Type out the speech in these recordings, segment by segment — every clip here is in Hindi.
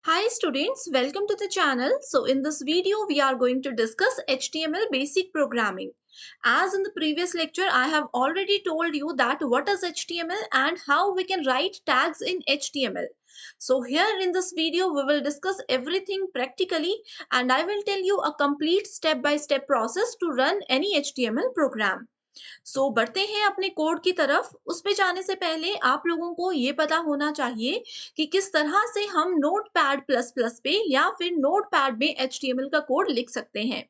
Hi students, welcome to the channel. So in this video, we are going to discuss HTML basic programming. As in the previous lecture, I have already told you that what is HTML and how we can write tags in HTML. So here in this video, we will discuss everything practically and I will tell you a complete step-by-step process to run any HTML program. बढ़ते हैं अपने कोड की तरफ। उस पे जाने से पहले आप लोगों को ये पता होना चाहिए कि किस तरह से हम नोटपैड प्लस प्लस पे या फिर नोटपैड में एचटीएमएल का कोड लिख सकते हैं।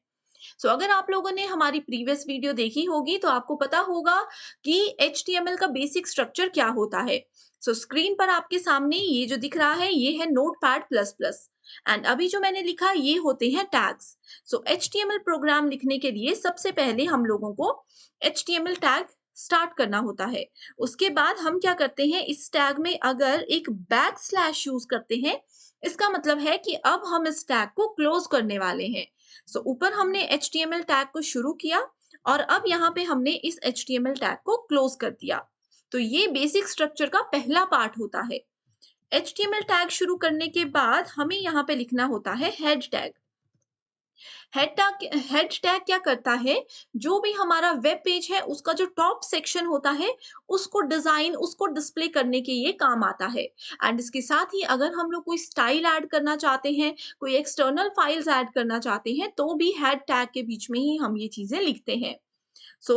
अगर आप लोगों ने हमारी प्रीवियस वीडियो देखी होगी तो आपको पता होगा कि एचटीएमएल का बेसिक स्ट्रक्चर क्या होता है। स्क्रीन पर आपके सामने ये जो दिख रहा है ये है नोटपैड प्लस प्लस एंड अभी जो मैंने लिखा ये होते हैं टैग्स। एचटीएमएल प्रोग्राम लिखने के लिए सबसे पहले हम लोगों को एचटीएमएल टैग स्टार्ट करना होता है। उसके बाद हम क्या करते हैं, इस टैग में अगर एक बैक स्लैश यूज करते हैं, इसका मतलब है कि अब हम इस टैग को क्लोज करने वाले हैं। ऊपर हमने HTML टैग को शुरू किया और अब यहाँ पे हमने इस HTML टैग को क्लोज कर दिया। ये बेसिक स्ट्रक्चर का पहला पार्ट होता है। HTML टैग शुरू करने के बाद हमें यहाँ पे लिखना होता है हेड टैग। हेड टैग क्या करता है, जो भी हमारा वेब पेज है उसका जो टॉप सेक्शन होता है उसको डिजाइन उसको डिस्प्ले करने के ये काम आता है। एंड इसके साथ ही अगर हम लोग कोई स्टाइल ऐड करना चाहते हैं, कोई एक्सटर्नल फाइल्स ऐड करना चाहते हैं तो भी हेड टैग के बीच में ही हम ये चीजें लिखते हैं।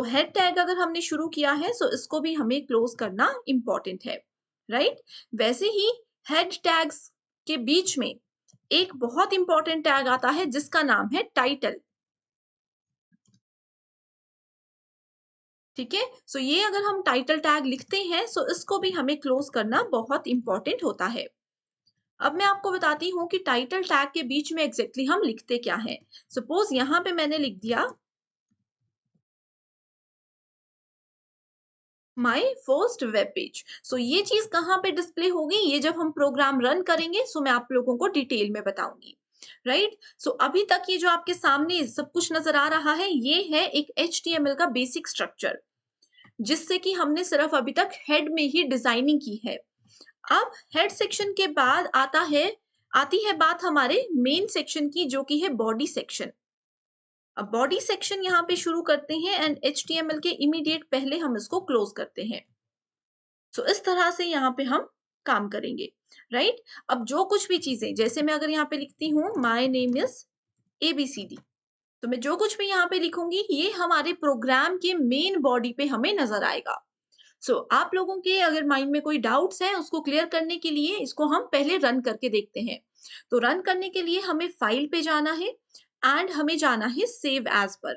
हेड टैग अगर हमने शुरू किया है इसको भी हमें क्लोज करना इंपॉर्टेंट है, राइट। वैसे ही हेड टैग्स के बीच में एक बहुत इंपॉर्टेंट टैग आता है जिसका नाम है टाइटल। ठीक है, ये अगर हम टाइटल टैग लिखते हैं इसको भी हमें क्लोज करना बहुत इंपॉर्टेंट होता है। अब मैं आपको बताती हूँ कि टाइटल टैग के बीच में एग्जैक्टली हम लिखते क्या है। सपोज यहाँ पे मैंने लिख दिया माई फर्स्ट वेब पेज। ये चीज कहाँ पे डिस्प्ले होगी, ये जब हम प्रोग्राम रन करेंगे मैं आप लोगों को डिटेल में बताऊंगी, राइट। अभी तक ये जो आपके सामने सब कुछ नजर आ रहा है ये है एक HTML का बेसिक स्ट्रक्चर, जिससे कि हमने सिर्फ अभी तक हेड में ही डिजाइनिंग की है। अब हेड सेक्शन के बाद आती है बात हमारे मेन सेक्शन की, जो कि है बॉडी सेक्शन। अब बॉडी सेक्शन यहाँ पे शुरू करते हैं एंड HTML के इमीडिएट पहले हम इसको क्लोज करते हैं। इस तरह से यहाँ पे हम काम करेंगे, राइट। अब जो कुछ भी चीजें, जैसे मैं अगर यहाँ पे लिखती हूँ माई नेम इज ABCD, मैं जो कुछ भी यहाँ पे लिखूंगी ये हमारे प्रोग्राम के मेन बॉडी पे हमें नजर आएगा। आप लोगों के अगर माइंड में कोई डाउट्स है उसको क्लियर करने के लिए इसको हम पहले रन करके देखते हैं। रन करने के लिए हमें फाइल पे जाना है एंड हमें जाना है सेव एज पर।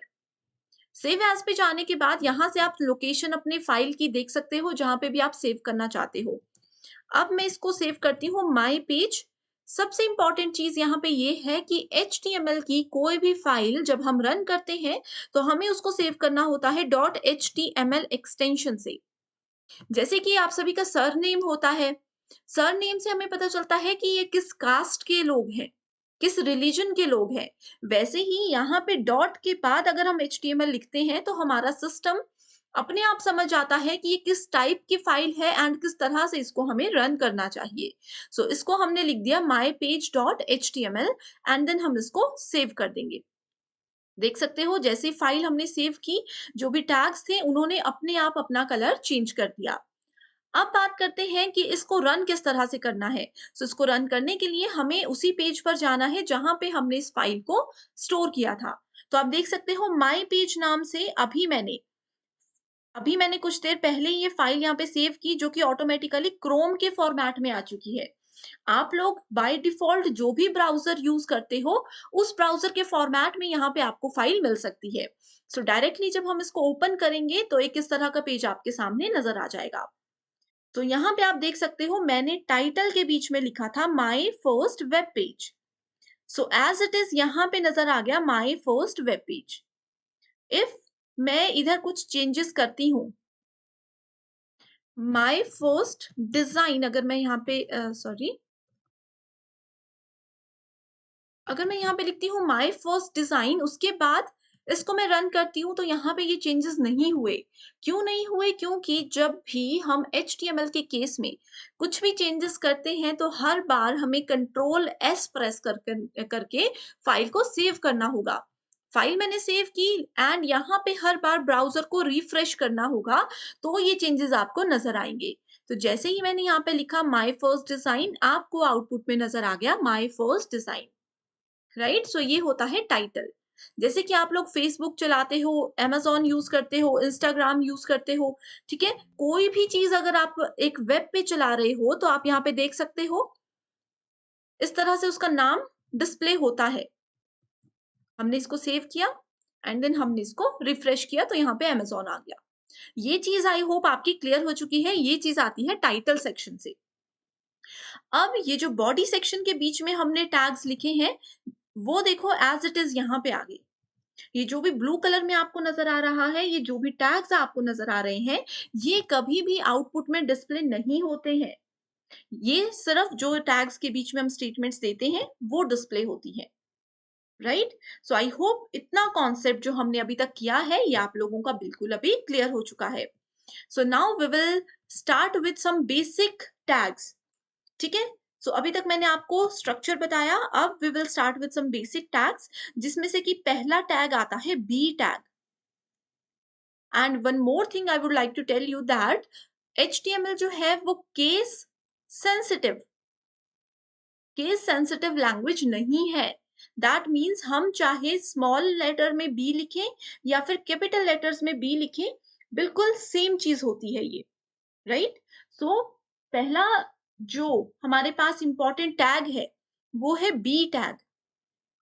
सेव एज पे जाने के बाद यहाँ से आप लोकेशन अपने फाइल की देख सकते हो जहां पे भी आप सेव करना चाहते हो। अब मैं इसको सेव करती हूँ माई पेज। सबसे इंपॉर्टेंट चीज यहाँ पे ये है कि HTML की कोई भी फाइल जब हम रन करते हैं तो हमें उसको सेव करना होता है .html एक्सटेंशन से। जैसे कि आप सभी का सरनेम होता है, सरनेम से हमें पता चलता है कि ये किस कास्ट के लोग हैं, किस रिलीजन के लोग हैं। वैसे ही यहाँ पे डॉट के बाद अगर हम HTML लिखते हैं तो हमारा सिस्टम अपने आप समझ आता है कि ये किस टाइप की फाइल है एंड किस तरह से इसको हमें रन करना चाहिए। इसको हमने लिख दिया my page dot HTML and then हम इसको सेव कर देंगे। देख सकते हो जैसे फाइल हमने सेव की, जो भी टैग्स थे उन्होंने अपने आप अपना कलर चेंज कर दिया। अब बात करते हैं कि इसको रन किस तरह से करना है। इसको रन करने के लिए हमें उसी पेज पर जाना है जहां पे हमने इस फाइल को स्टोर किया था। आप देख सकते हो माई पेज नाम से अभी मैंने कुछ देर पहले ये फाइल यहाँ पे सेव की, जो कि ऑटोमेटिकली क्रोम के फॉर्मेट में आ चुकी है। आप लोग बाय डिफॉल्ट जो भी ब्राउजर यूज करते हो उस ब्राउजर के फॉर्मेट में यहाँ पे आपको फाइल मिल सकती है। डायरेक्टली जब हम इसको ओपन करेंगे तो एक इस तरह का पेज आपके सामने नजर आ जाएगा। यहाँ पे आप देख सकते हो मैंने टाइटल के बीच में लिखा था my first web page. As it is यहाँ पे नजर आ गया my first web page. If मैं इधर कुछ चेंजेस करती हूँ, माई फर्स्ट डिजाइन, अगर मैं यहाँ पे अगर मैं यहाँ पे लिखती हूँ माई फर्स्ट डिजाइन, उसके बाद इसको मैं रन करती हूँ तो यहाँ पे ये चेंजेस नहीं हुए। क्यों नहीं हुए? क्योंकि जब भी हम एचटीएमएल के केस में कुछ भी चेंजेस करते हैं तो हर बार हमें कंट्रोल एस प्रेस करके फाइल को सेव करना होगा। फाइल मैंने सेव की एंड यहाँ पे हर बार ब्राउज़र को रिफ्रेश करना होगा, तो ये चेंजेस आपको नज़र आएँगे। तो जैसे ही मैंने यहाँ पे लिखा माय फर्स्ट डिज़ाइन, आपको आउटपुट में नज़र आ गया माय फर्स्ट डिज़ाइन। राइट? सो ये होता है टाइटल। जैसे कि आप लोग फेसबुक चलाते हो, अमेज़न यूज़ करते हो, इंस्टाग्राम यूज़ करते हो, ठीक है? कोई भी चीज़ अगर आप एक वेब पे चला रहे हो, तो आप यहाँ पे देख सकते हो, इस तरह से उसका नाम डिस्प्ले होता है। हमने इसको सेव किया एंड देन हमने इसको रिफ्रेश किया तो यहाँ पे अमेज़न आ गया। ये चीज़ आई होप आपकी क्लियर हो चुकी है, ये चीज़ आती है टाइटल सेक्शन से। अब ये जो बॉडी सेक्शन के बीच में हमने टैग्स लिखे हैं, वो देखो एज़ इट इज़ यहाँ पे आ गए। ये जो भी ब्लू कलर में आपको नज़र आ रहा है, ये जो भी टैग्स आपको नज़र आ रहे हैं, ये कभी भी आउटपुट में डिस्प्ले नहीं होते हैं। ये सिर्फ जो टैग्स के बीच में हम स्टेटमेंट्स देते हैं, वो डिस्प्ले होती हैं, राइट? सो आई होप इतना कॉन्सेप्ट जो हमने अभी तक किया है, ये आप लोगों का बिल्कुल अभी क्लियर हो चुका है। So now we will start with some basic tags, ठीक है? सो अभी तक मैंने आपको स्ट्रक्चर बताया, अब we will start with some basic tags, जिसमें से कि पहला टैग आता है B tag. And one more thing I would like to tell you that HTML जो है वो केस सेंसिटिव लैंग्वेज नहीं है। दैट मीन्स हम चाहे स्मॉल लेटर में बी लिखें या फिर कैपिटल लेटर्स में बी लिखें, बिल्कुल सेम चीज होती है ये, राइट? सो पहला जो हमारे पास इंपॉर्टेंट टैग है वो है बी टैग।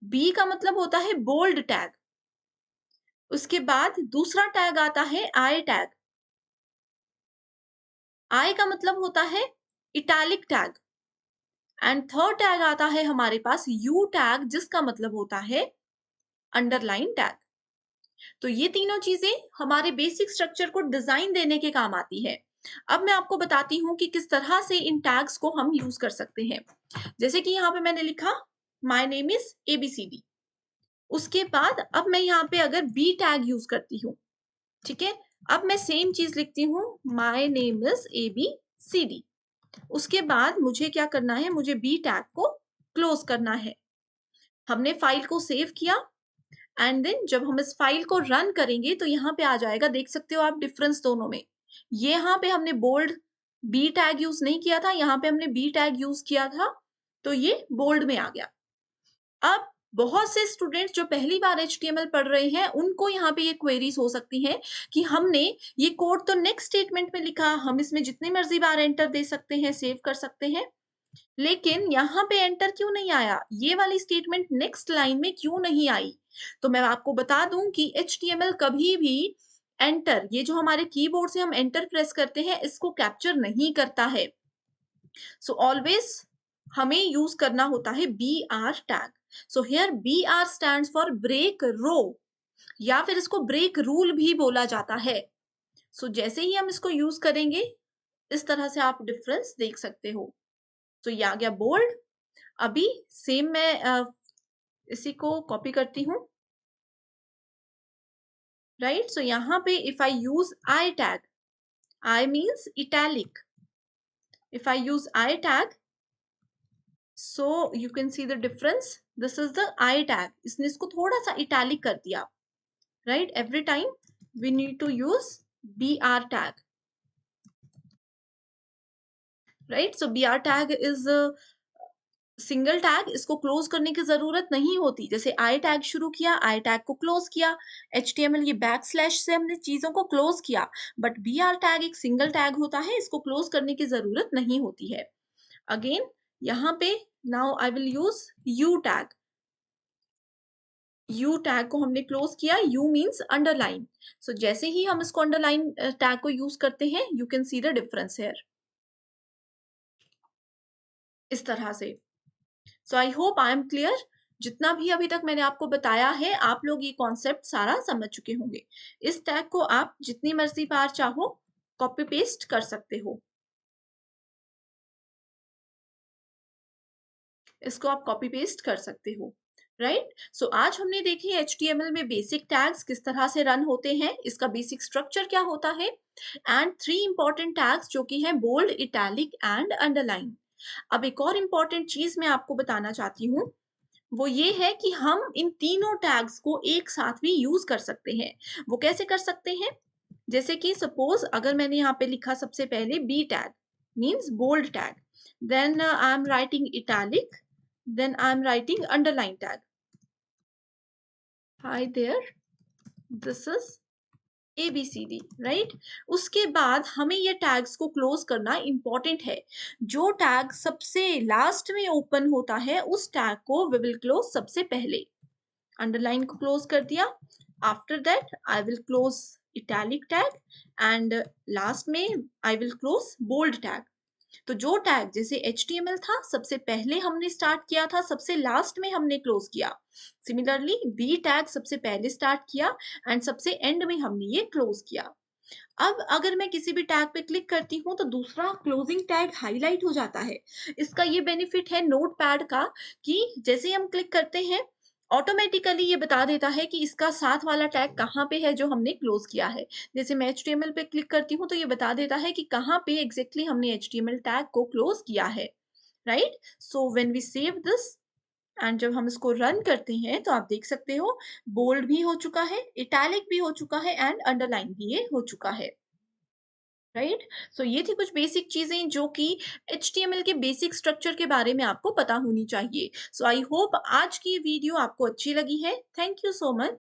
बी का मतलब होता है बोल्ड टैग। उसके बाद दूसरा टैग आता है आई टैग। आई का मतलब होता है italic tag. And third tag आता है हमारे पास यू टैग, जिसका मतलब होता है अंडरलाइन टैग। तो ये तीनों चीजें हमारे बेसिक स्ट्रक्चर को डिजाइन देने के काम आती है। अब मैं आपको बताती हूँ कि किस तरह से इन टैग्स को हम यूज कर सकते हैं। जैसे कि यहाँ पे मैंने लिखा माय नेम इज एबीसीडी। उसके बाद अब मैं यहाँ पे अगर बी टैग यूज करती हूँ, ठीक है? अब मैं सेम चीज लिखती हूँ माय नेम इज एबीसीडी। उसके बाद मुझे क्या करना है, मुझे बी टैग को क्लोज करना है। हमने फाइल को सेव किया एंड देन जब हम इस फाइल को रन करेंगे तो यहाँ पे आ जाएगा, देख सकते हो आप डिफरेंस दोनों में। यहाँ पे हमने बोल्ड बी टैग यूज नहीं किया था, यहाँ पे हमने बी टैग यूज किया था, तो ये बोल्ड में आ गया। अब बहुत से स्टूडेंट्स जो पहली बार एचटीएमएल पढ़ रहे हैं, उनको यहाँ पे ये क्वेरीज हो सकती हैं कि हमने ये कोड तो नेक्स्ट स्टेटमेंट में लिखा, हम इसमें जितनी मर्जी बार एंटर दे सकते हैं, सेव कर सकते हैं, लेकिन यहाँ पे एंटर क्यों नहीं आया? ये वाली स्टेटमेंट नेक्स्ट लाइन में क्यों नहीं आई? तो मैं आपको बता दूं कि एचटीएमएल कभी भी एंटर, ये जो हमारे कीबोर्ड से हम एंटर प्रेस करते हैं, इसको कैप्चर नहीं करता है। सो ऑलवेज हमें यूज करना होता है B R tag. So here B R stand for break row, या फिर इसको ब्रेक रूल भी बोला जाता है। सो जैसे ही हम इसको यूज करेंगे, इस तरह से आप डिफरेंस देख सकते हो। तो ये आ गया बोल्ड। अभी सेम मैं इसी को कॉपी करती हूँ, राइट? सो यहाँ पे if I use I tag, I means italic, if I use I tag, so you can see the difference, this is the I tag, इसने इसको थोड़ा सा इटैलिक कर दिया, right? Every time we need to use B R tag, right? So B R tag is single tag, इसको क्लोज करने की जरूरत नहीं होती। जैसे आई टैग शुरू किया, आई टैग को क्लोज किया, एचटीएमएल ये बैकस्लैश से हमने चीजों को क्लोज किया, बट बी आर टैग एक सिंगल टैग होता है, इसको क्लोज करने की जरूरत नहीं होती है। अगेन यहाँ पे now I will use you tag. You tag को हमने क्लोज किया, यू मीन्स अंडरलाइन। सो जैसे ही हम इसको अंडरलाइन टैग को यूज करते हैं, you can see the difference here, इस तरह से। So I hope I am clear. जितना भी अभी तक मैंने आपको बताया है, आप लोग ये कॉन्सेप्ट सारा समझ चुके होंगे। इस टैग को आप जितनी मर्जी बार चाहो कॉपी पेस्ट कर सकते हो, इसको आप कॉपी पेस्ट कर सकते हो, राइट? सो आज हमने देखे एचटीएमएल में बेसिक टैग्स किस तरह से रन होते हैं, इसका बेसिक स्ट्रक्चर क्या होता है, एंड 3 इंपॉर्टेंट टैग्स जो कि हैं बोल्ड, इटैलिक एंड अंडरलाइन। अब एक और इम्पोर्टेंट चीज़ मैं आपको बताना चाहती हूँ, वो ये है कि हम इन तीनों टैग्स को एक साथ भी यूज़ कर सकते हैं। वो कैसे कर सकते हैं? जैसे कि सपोज़ अगर मैंने यहाँ पे लिखा सबसे पहले B tag means bold tag, then I am writing italic, then I am writing underline tag. Hi there, this is ABCD, right? उसके बाद हमें ये टैग्स को क्लोज करना इंपॉर्टेंट है। जो टैग सबसे लास्ट में ओपन होता है उस टैग को वी विल क्लोज सबसे पहले। अंडरलाइन को क्लोज कर दिया, after that I will close italic tag, and last में I will close bold tag. तो जो टैग जैसे HTML था सबसे पहले हमने स्टार्ट किया था, सबसे लास्ट में हमने क्लोज किया। सिमिलरली बी टैग सबसे पहले स्टार्ट किया एंड सबसे एंड में हमने ये क्लोज किया। अब अगर मैं किसी भी टैग पे क्लिक करती हूँ तो दूसरा क्लोजिंग टैग हाईलाइट हो जाता है। इसका ये बेनिफिट है नोटपैड का कि जैसे ही हम क्लिक करते हैं ऑटोमेटिकली ये बता देता है कि इसका साथ वाला टैग कहाँ पे है जो हमने क्लोज किया है। जैसे मैं HTML पे क्लिक करती हूँ तो ये बता देता है कि कहाँ पे एग्जैक्टली हमने HTML टैग को क्लोज किया है, right? So when we save this and जब हम इसको रन करते हैं तो आप देख सकते हो बोल्ड भी हो चुका है, इटैलिक भी हो चुका है एंड अंडरलाइन भी ये हो चुका है, राइट? सो ये थी कुछ बेसिक चीजें जो कि HTML के बेसिक स्ट्रक्चर के बारे में आपको पता होनी चाहिए। सो आई होप आज की वीडियो आपको अच्छी लगी है। Thank you so much.